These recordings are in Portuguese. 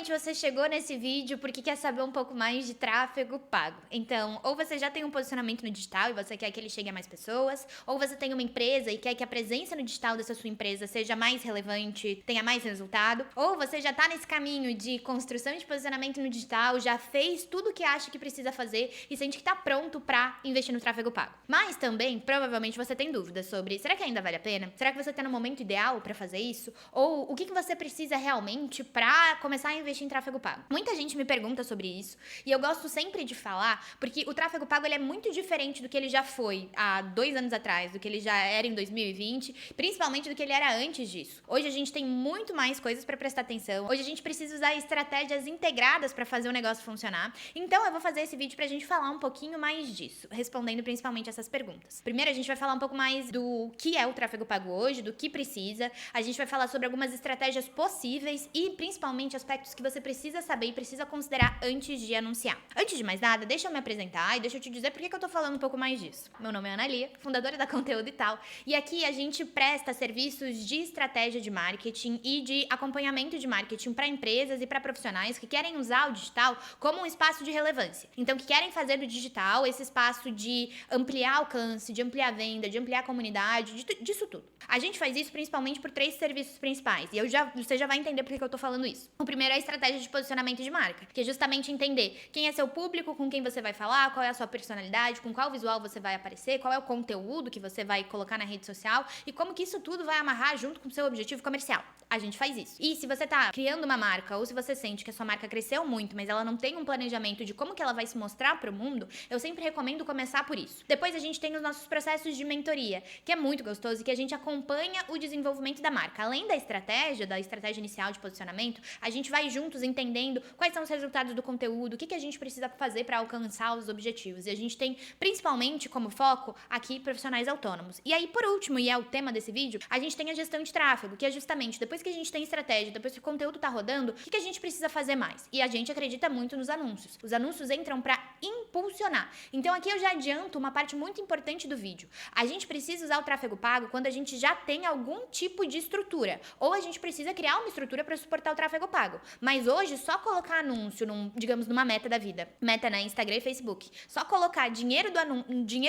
Provavelmente você chegou nesse vídeo porque quer saber um pouco mais de tráfego pago. Então, ou você já tem um posicionamento no digital e você quer que ele chegue a mais pessoas, ou você tem uma empresa e quer que a presença no digital dessa sua empresa seja mais relevante, tenha mais resultado, ou você já tá nesse caminho de construção de posicionamento no digital, já fez tudo o que acha que precisa fazer e sente que tá pronto pra investir no tráfego pago. Mas também, provavelmente você tem dúvidas sobre, será que ainda vale a pena? Será que você tá no momento ideal pra fazer isso? Ou o que você precisa realmente pra começar a investir em tráfego pago? Muita gente me pergunta sobre isso e eu gosto sempre de falar porque o tráfego pago ele é muito diferente do que ele já foi há 2 anos atrás, do que ele já era em 2020, principalmente do que ele era antes disso. Hoje a gente tem muito mais coisas pra prestar atenção, hoje a gente precisa usar estratégias integradas pra fazer o negócio funcionar. Então eu vou fazer esse vídeo pra gente falar um pouquinho mais disso, respondendo principalmente essas perguntas. Primeiro a gente vai falar um pouco mais do que é o tráfego pago hoje, do que precisa, a gente vai falar sobre algumas estratégias possíveis e principalmente aspectos que você precisa saber e precisa considerar antes de anunciar. Antes de mais nada, deixa eu me apresentar e deixa eu te dizer por que eu tô falando um pouco mais disso. Meu nome é Ana Lia, fundadora da Conteúdo e Tal, e aqui a gente presta serviços de estratégia de marketing e de acompanhamento de marketing para empresas e para profissionais que querem usar o digital como um espaço de relevância. Então, que querem fazer do digital esse espaço de ampliar alcance, de ampliar venda, de ampliar a comunidade, disso tudo. A gente faz isso principalmente por 3 serviços principais, e você já vai entender por que eu tô falando isso. O primeiro é a estratégia de posicionamento de marca, que é justamente entender quem é seu público, com quem você vai falar, qual é a sua personalidade, com qual visual você vai aparecer, qual é o conteúdo que você vai colocar na rede social e como que isso tudo vai amarrar junto com o seu objetivo comercial. A gente faz isso. E se você tá criando uma marca ou se você sente que a sua marca cresceu muito, mas ela não tem um planejamento de como que ela vai se mostrar pro mundo, eu sempre recomendo começar por isso. Depois a gente tem os nossos processos de mentoria, que é muito gostoso e que a gente acompanha o desenvolvimento da marca. Além da estratégia inicial de posicionamento, a gente vai juntos entendendo quais são os resultados do conteúdo, o que a gente precisa fazer para alcançar os objetivos. E a gente tem principalmente como foco aqui profissionais autônomos. E aí, por último, e é o tema desse vídeo, a gente tem a gestão de tráfego, que é justamente depois que a gente tem estratégia, depois que o conteúdo tá rodando, o que a gente precisa fazer mais? E a gente acredita muito nos anúncios. Os anúncios entram para impulsionar. Então aqui eu já adianto uma parte muito importante do vídeo. A gente precisa usar o tráfego pago quando a gente já tem algum tipo de estrutura, ou a gente precisa criar uma estrutura para suportar o tráfego pago. Mas hoje, só colocar anúncio, digamos, numa meta da vida, meta na Instagram e Facebook, só colocar dinheiro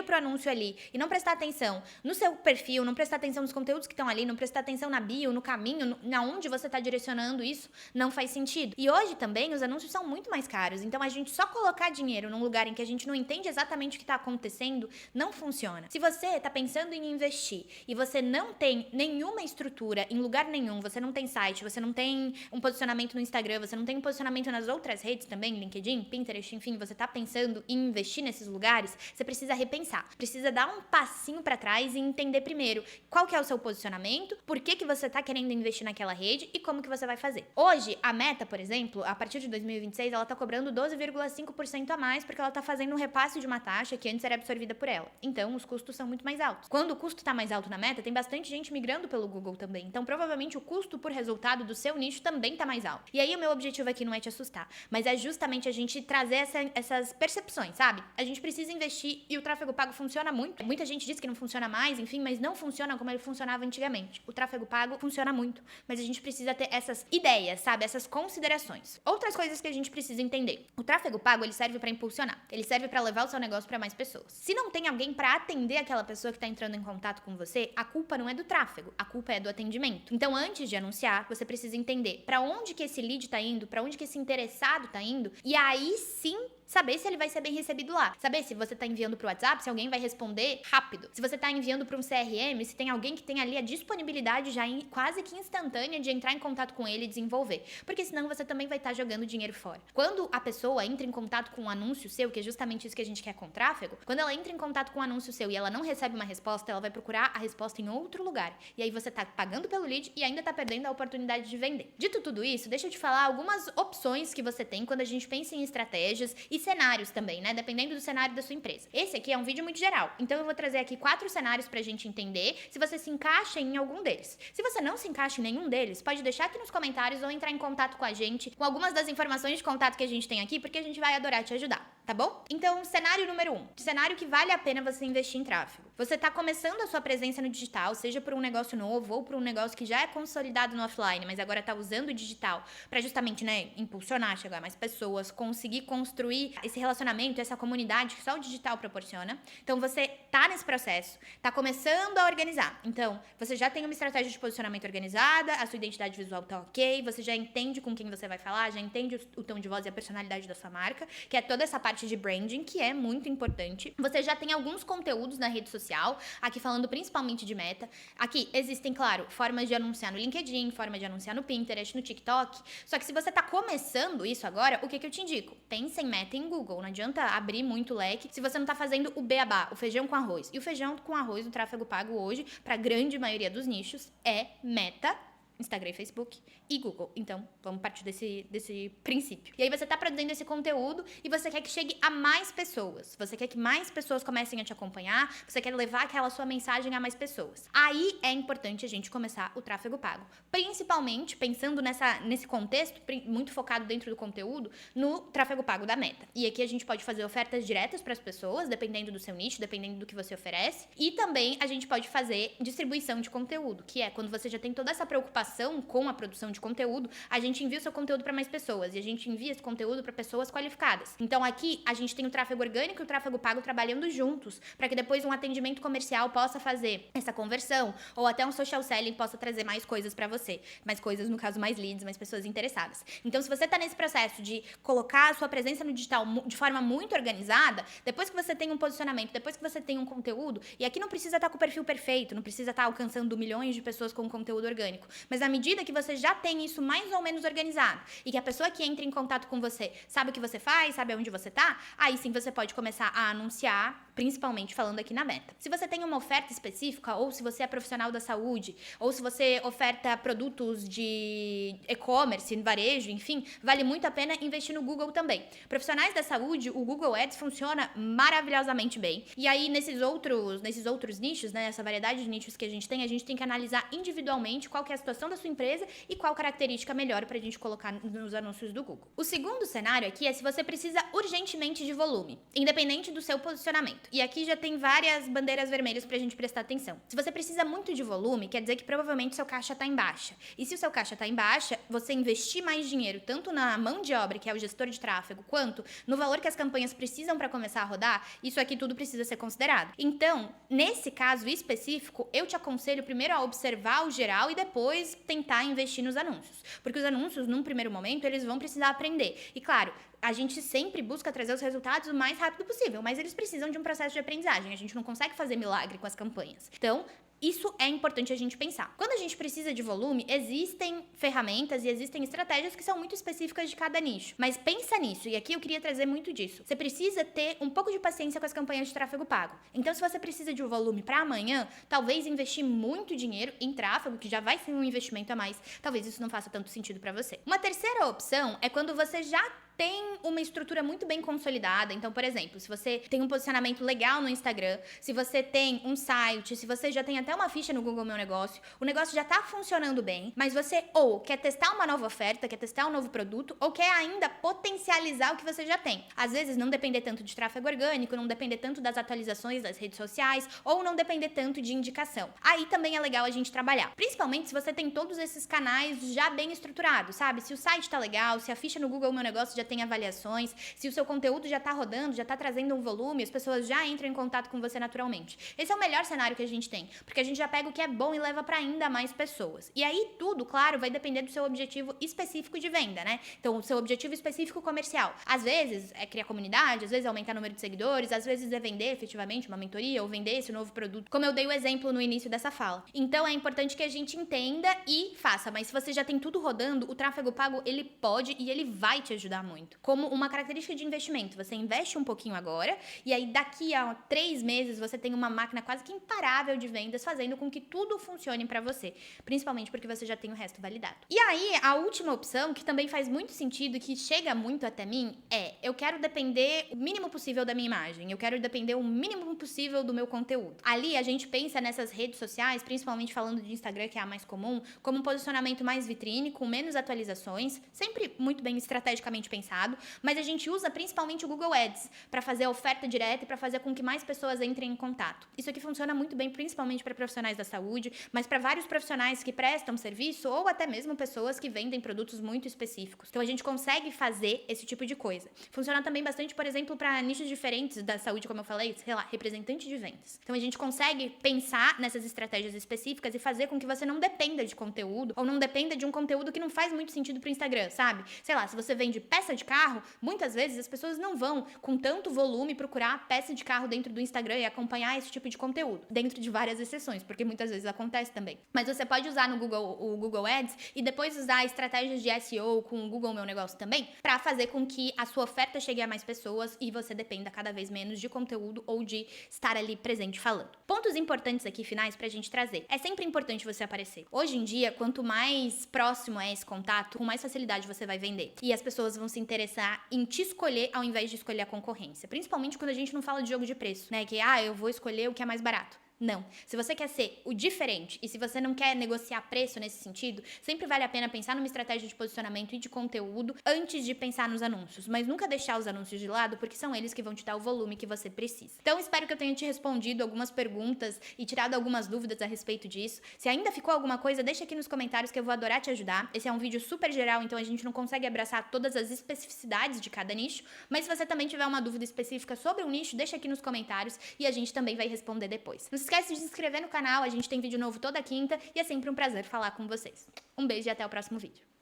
pro anúncio ali e não prestar atenção no seu perfil, não prestar atenção nos conteúdos que estão ali, não prestar atenção na bio, no caminho, na onde você está direcionando isso, não faz sentido. E hoje também os anúncios são muito mais caros, então a gente só colocar dinheiro num lugar em que a gente não entende exatamente o que está acontecendo, não funciona. Se você está pensando em investir e você não tem nenhuma estrutura em lugar nenhum, você não tem site, você não tem um posicionamento no Instagram, você não tem um posicionamento nas outras redes também, LinkedIn, Pinterest, enfim, você tá pensando em investir nesses lugares, você precisa repensar. Precisa dar um passinho pra trás e entender primeiro qual que é o seu posicionamento, por que você tá querendo investir naquela rede e como que você vai fazer. Hoje, a Meta, por exemplo, a partir de 2026, ela tá cobrando 12,5% a mais porque ela tá fazendo um repasse de uma taxa que antes era absorvida por ela. Então, os custos são muito mais altos. Quando o custo tá mais alto na Meta, tem bastante gente migrando pelo Google também. Então, provavelmente, o custo por resultado do seu nicho também tá mais alto. E aí, o meu objetivo aqui não é te assustar, mas é justamente a gente trazer essas percepções, sabe? A gente precisa investir e o tráfego pago funciona muito. Muita gente diz que não funciona mais, enfim, mas não funciona como ele funcionava antigamente. O tráfego pago funciona muito, mas a gente precisa ter essas ideias, sabe? Essas considerações. Outras coisas que a gente precisa entender. O tráfego pago, ele serve pra impulsionar. Ele serve pra levar o seu negócio pra mais pessoas. Se não tem alguém pra atender aquela pessoa que tá entrando em contato com você, a culpa não é do tráfego, a culpa é do atendimento. Então, antes de anunciar, você precisa entender pra onde que esse lead tá indo, pra onde que esse interessado tá indo, e aí sim saber se ele vai ser bem recebido lá. Saber se você tá enviando pro WhatsApp, se alguém vai responder rápido. Se você tá enviando pra um CRM, se tem alguém que tem ali a disponibilidade já quase que instantânea de entrar em contato com ele e desenvolver. Porque senão você também vai estar jogando dinheiro fora. Quando a pessoa entra em contato com um anúncio seu, que é justamente isso que a gente quer com tráfego, quando ela entra em contato com um anúncio seu e ela não recebe uma resposta, ela vai procurar a resposta em outro lugar. E aí você tá pagando pelo lead e ainda tá perdendo a oportunidade de vender. Dito tudo isso, deixa eu te falar algumas opções que você tem quando a gente pensa em estratégias e cenários também, né? Dependendo do cenário da sua empresa. Esse aqui é um vídeo muito geral, então eu vou trazer aqui 4 cenários pra gente entender se você se encaixa em algum deles. Se você não se encaixa em nenhum deles, pode deixar aqui nos comentários ou entrar em contato com a gente com algumas das informações de contato que a gente tem aqui, porque a gente vai adorar te ajudar, tá bom? Então, cenário número 1. Cenário que vale a pena você investir em tráfego. você tá começando a sua presença no digital, seja por um negócio novo ou por um negócio que já é consolidado no offline, mas agora tá usando o digital para justamente, né, impulsionar, chegar a mais pessoas, conseguir construir esse relacionamento, essa comunidade que só o digital proporciona. Então você tá nesse processo, tá começando a organizar. Então, você já tem uma estratégia de posicionamento organizada, a sua identidade visual tá ok, você já entende com quem você vai falar, já entende o tom de voz e a personalidade da sua marca, que é toda essa parte de branding, que é muito importante. Você já tem alguns conteúdos na rede social, aqui falando principalmente de meta. Aqui existem, claro, formas de anunciar no LinkedIn, forma de anunciar no Pinterest, no TikTok. Só que se você tá começando isso agora, o que eu te indico? Pense em meta em Google. Não adianta abrir muito leque se você não tá fazendo o beabá, o feijão com arroz. E o feijão com arroz do tráfego pago hoje, para a grande maioria dos nichos, é meta, Instagram e Facebook e Google. Então, vamos partir desse princípio. E aí você tá produzindo esse conteúdo e você quer que chegue a mais pessoas. Você quer que mais pessoas comecem a te acompanhar, você quer levar aquela sua mensagem a mais pessoas. Aí é importante a gente começar o tráfego pago. Principalmente, pensando nesse contexto, muito focado dentro do conteúdo, no tráfego pago da meta. E aqui a gente pode fazer ofertas diretas para as pessoas, dependendo do seu nicho, dependendo do que você oferece. E também a gente pode fazer distribuição de conteúdo, que é quando você já tem toda essa preocupação com a produção de conteúdo, a gente envia o seu conteúdo para mais pessoas e a gente envia esse conteúdo para pessoas qualificadas. Então aqui a gente tem o tráfego orgânico e o tráfego pago trabalhando juntos, para que depois um atendimento comercial possa fazer essa conversão, ou até um social selling possa trazer mais coisas para você, mais coisas, no caso, mais leads, mais pessoas interessadas. Então se você tá nesse processo de colocar a sua presença no digital de forma muito organizada, depois que você tem um posicionamento, depois que você tem um conteúdo, e aqui não precisa estar com o perfil perfeito, não precisa estar alcançando milhões de pessoas com conteúdo orgânico, mas à medida que você já tem isso mais ou menos organizado e que a pessoa que entra em contato com você sabe o que você faz, sabe onde você tá, aí sim você pode começar a anunciar, principalmente falando aqui na meta. Se você tem uma oferta específica, ou se você é profissional da saúde, ou se você oferta produtos de e-commerce, varejo, enfim, vale muito a pena investir no Google também. Profissionais da saúde, o Google Ads funciona maravilhosamente bem. E aí, nesses outros nichos, né, essa variedade de nichos que a gente tem que analisar individualmente qual que é a situação da sua empresa e qual característica melhor pra gente colocar nos anúncios do Google. O segundo cenário aqui é se você precisa urgentemente de volume, independente do seu posicionamento. E aqui já tem várias bandeiras vermelhas pra gente prestar atenção. Se você precisa muito de volume, quer dizer que provavelmente seu caixa tá em baixa. E se o seu caixa tá em baixa, você investir mais dinheiro tanto na mão de obra, que é o gestor de tráfego, quanto no valor que as campanhas precisam para começar a rodar, isso aqui tudo precisa ser considerado. Então, nesse caso específico, eu te aconselho primeiro a observar o geral e depois tentar investir nos anúncios. Porque os anúncios, num primeiro momento, eles vão precisar aprender. E claro, a gente sempre busca trazer os resultados o mais rápido possível, mas eles precisam de um processo de aprendizagem. A gente não consegue fazer milagre com as campanhas. Então, isso é importante a gente pensar. Quando a gente precisa de volume, existem ferramentas e existem estratégias que são muito específicas de cada nicho. Mas pensa nisso, e aqui eu queria trazer muito disso. Você precisa ter um pouco de paciência com as campanhas de tráfego pago. Então, se você precisa de um volume para amanhã, talvez investir muito dinheiro em tráfego, que já vai ser um investimento a mais, talvez isso não faça tanto sentido para você. Uma terceira opção é quando você já tem uma estrutura muito bem consolidada. Então, por exemplo, se você tem um posicionamento legal no Instagram, se você tem um site, se você já tem até uma ficha no Google Meu Negócio, o negócio já tá funcionando bem, mas você ou quer testar uma nova oferta, quer testar um novo produto, ou quer ainda potencializar o que você já tem. Às vezes, não depender tanto de tráfego orgânico, não depender tanto das atualizações das redes sociais, ou não depender tanto de indicação. Aí também é legal a gente trabalhar. Principalmente se você tem todos esses canais já bem estruturados, sabe? Se o site tá legal, se a ficha no Google Meu Negócio já tem avaliações, se o seu conteúdo já tá rodando, já tá trazendo um volume, as pessoas já entram em contato com você naturalmente. Esse é o melhor cenário que a gente tem, porque a gente já pega o que é bom e leva para ainda mais pessoas. E aí tudo, claro, vai depender do seu objetivo específico de venda, né? Então, o seu objetivo específico comercial. Às vezes é criar comunidade, às vezes é aumentar o número de seguidores, às vezes é vender efetivamente uma mentoria ou vender esse novo produto, como eu dei o exemplo no início dessa fala. Então, é importante que a gente entenda e faça, mas se você já tem tudo rodando, o tráfego pago, ele pode e ele vai te ajudar muito. Como uma característica de investimento. Você investe um pouquinho agora e aí daqui a 3 meses você tem uma máquina quase que imparável de vendas fazendo com que tudo funcione pra você. Principalmente porque você já tem o resto validado. E aí, a última opção, que também faz muito sentido e que chega muito até mim, é: eu quero depender o mínimo possível da minha imagem. Eu quero depender o mínimo possível do meu conteúdo. Ali, a gente pensa nessas redes sociais, principalmente falando de Instagram, que é a mais comum, como um posicionamento mais vitrine, com menos atualizações, sempre muito bem estrategicamente pensado, pensado, mas a gente usa principalmente o Google Ads para fazer a oferta direta e para fazer com que mais pessoas entrem em contato. Isso aqui funciona muito bem, principalmente para profissionais da saúde, mas para vários profissionais que prestam serviço ou até mesmo pessoas que vendem produtos muito específicos. Então a gente consegue fazer esse tipo de coisa. Funciona também bastante, por exemplo, para nichos diferentes da saúde, como eu falei, sei lá, representante de vendas. Então a gente consegue pensar nessas estratégias específicas e fazer com que você não dependa de conteúdo ou não dependa de um conteúdo que não faz muito sentido pro Instagram, sabe? Sei lá, se você vende peça de carro, muitas vezes as pessoas não vão com tanto volume procurar peça de carro dentro do Instagram e acompanhar esse tipo de conteúdo, dentro de várias exceções, porque muitas vezes acontece também. Mas você pode usar no Google o Google Ads e depois usar estratégias de SEO com o Google Meu Negócio também, para fazer com que a sua oferta chegue a mais pessoas e você dependa cada vez menos de conteúdo ou de estar ali presente falando. Pontos importantes aqui finais pra gente trazer. É sempre importante você aparecer. Hoje em dia, quanto mais próximo é esse contato, com mais facilidade você vai vender. E as pessoas vão se interessar em te escolher ao invés de escolher a concorrência. Principalmente quando a gente não fala de jogo de preço, né? Que, eu vou escolher o que é mais barato. Não. Se você quer ser o diferente e se você não quer negociar preço nesse sentido, sempre vale a pena pensar numa estratégia de posicionamento e de conteúdo antes de pensar nos anúncios. Mas nunca deixar os anúncios de lado, porque são eles que vão te dar o volume que você precisa. Então, espero que eu tenha te respondido algumas perguntas e tirado algumas dúvidas a respeito disso. Se ainda ficou alguma coisa, deixa aqui nos comentários que eu vou adorar te ajudar. Esse é um vídeo super geral, então a gente não consegue abraçar todas as especificidades de cada nicho. Mas se você também tiver uma dúvida específica sobre um nicho, deixa aqui nos comentários e a gente também vai responder depois. Não se esquece de se inscrever no canal, a gente tem vídeo novo toda quinta e é sempre um prazer falar com vocês. Um beijo e até o próximo vídeo.